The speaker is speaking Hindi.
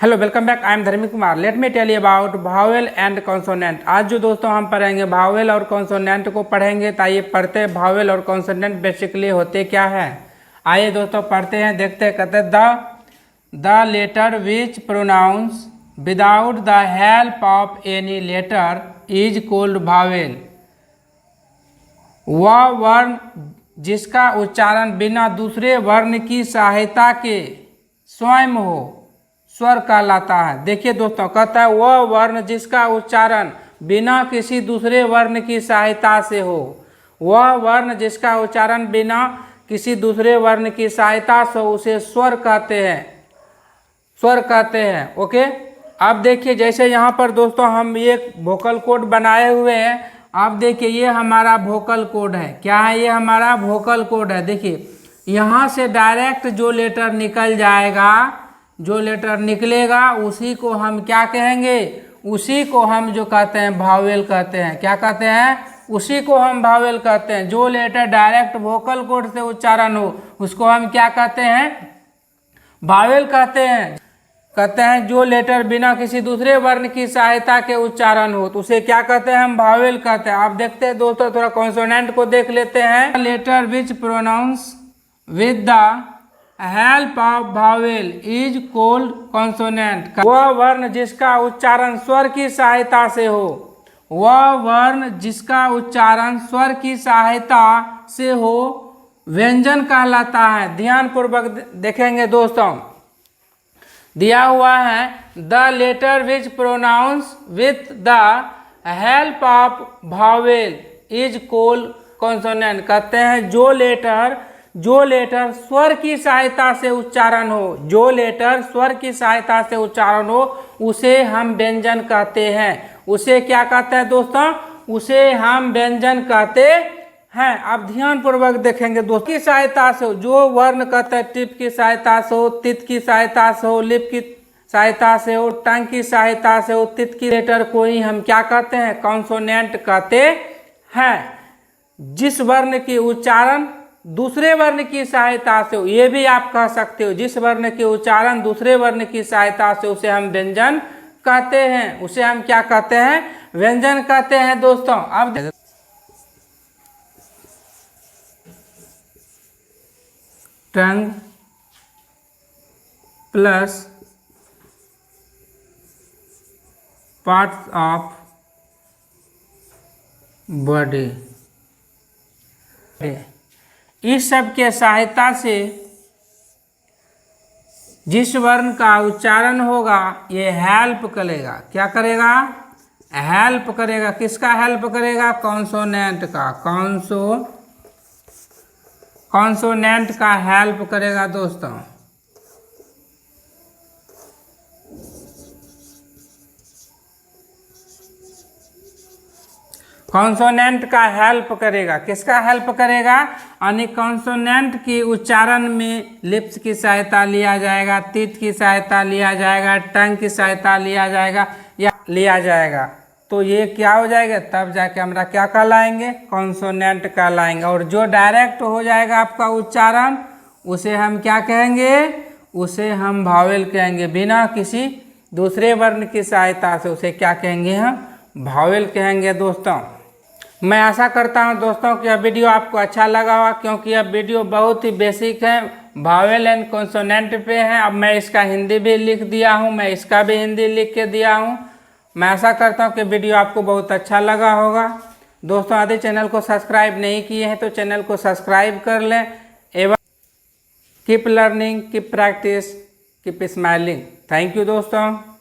Hello welcome back, I am Dharmi Kumar. Let me tell you about vowel and consonant. आज जो दोस्तों हम पढ़ेंगे भावेल और कॉन्सोनेंट को पढ़ेंगे। तो आइए पढ़ते हैं भावेल और कॉन्सोनेंट बेसिकली होते क्या है। आइए दोस्तों पढ़ते हैं, देखते हैं। कहते the letter which pronounce without the help of any letter is called vowel. वह वर्ण जिसका उच्चारण बिना दूसरे वर्ण की सहायता के स्वयं हो स्वर कहलाता है। देखिए दोस्तों, कहता है वह वर्ण जिसका उच्चारण बिना किसी दूसरे वर्ण की सहायता से हो। वह वर्ण जिसका उच्चारण बिना किसी दूसरे वर्ण की सहायता से उसे स्वर कहते हैं, स्वर कहते हैं। ओके, अब देखिए जैसे यहाँ पर दोस्तों हम एक वोकल कोड बनाए हुए हैं। आप देखिए ये हमारा वोकल कोड है। क्या है? ये हमारा वोकल कोड है। देखिए यहाँ से डायरेक्ट जो लेटर निकल जाएगा, जो लेटर निकलेगा उसी को हम क्या कहेंगे? उसी को हम जो कहते हैं भावेल कहते हैं। क्या कहते हैं? उसी को हम भावेल कहते हैं। जो लेटर डायरेक्ट वोकल कोड से उच्चारण हो उसको हम क्या कहते हैं? भावेल कहते हैं। कहते हैं जो लेटर बिना किसी दूसरे वर्ण की सहायता के उच्चारण हो तो उसे क्या कहते हैं? हम भावेल कहते हैं। आप देखते हैं दोस्तों, थोड़ा कॉन्सोनेंट को देख लेते हैं। Letter which pronounce with the help of vowel is called consonant. वह वर्ण जिसका उच्चारण स्वर की सहायता से हो, वह वर्ण जिसका उच्चारण स्वर की सहायता से हो व्यंजन कहलाता है। ध्यान पूर्वक देखेंगे दोस्तों, दिया हुआ है the letter which pronounce with the help of vowel is called consonant. कहते हैं जो लेटर स्वर की सहायता से उच्चारण हो, जो लेटर स्वर की सहायता से उच्चारण हो उसे हम व्यंजन कहते हैं। उसे क्या कहते हैं दोस्तों? उसे हम व्यंजन कहते हैं। अब ध्यान पूर्वक देखेंगे दोस्तों, की सहायता से हो, जो वर्ण कहते हैं टिप की सहायता से हो, तित की सहायता से हो, लिप की सहायता से हो, टंग की सहायता से हो, तित की लेटर को ही हम क्या कहते हैं? कॉन्सोनेंट कहते हैं। जिस वर्ण की उच्चारण दूसरे वर्ण की सहायता से हो, ये भी आप कह सकते हो, जिस वर्ण के उच्चारण दूसरे वर्ण की सहायता से उसे हम व्यंजन कहते हैं। उसे हम क्या कहते हैं? व्यंजन कहते हैं दोस्तों। अब टंग प्लस पार्ट्स ऑफ बॉडी, इस सब के सहायता से जिस वर्ण का उच्चारण होगा ये हेल्प करेगा। क्या करेगा? हेल्प करेगा। किसका हेल्प करेगा? कॉन्सोनेंट का। कॉन्सोनेंट का हेल्प करेगा दोस्तों। कॉन्सोनेंट का हेल्प करेगा। किसका हेल्प करेगा? यानी कॉन्सोनेंट की उच्चारण में लिप्स की सहायता लिया जाएगा, तीत की सहायता लिया जाएगा, टंग की सहायता लिया जाएगा। तो ये क्या हो जाएगा? तब जाके हमरा क्या कहलाएंगे? कॉन्सोनेंट कहलाएंगे। और जो डायरेक्ट हो जाएगा आपका उच्चारण उसे हम क्या कहेंगे? उसे हम भावेल कहेंगे। बिना किसी दूसरे वर्ण की सहायता से उसे क्या कहेंगे? हम भावेल कहेंगे दोस्तों। मैं आशा करता हूं दोस्तों कि यह वीडियो आपको अच्छा लगा होगा, क्योंकि यह वीडियो बहुत ही बेसिक है, भावेल एंड कॉन्सोनेंट पे है। अब मैं इसका हिंदी भी लिख दिया हूं, मैं इसका भी हिंदी लिख के दिया हूं। मैं आशा करता हूं कि वीडियो आपको बहुत अच्छा लगा होगा। दोस्तों यदि चैनल को सब्सक्राइब नहीं किए हैं तो चैनल को सब्सक्राइब कर लें एवं keep learning, keep practice, keep smiling. Thank you दोस्तों।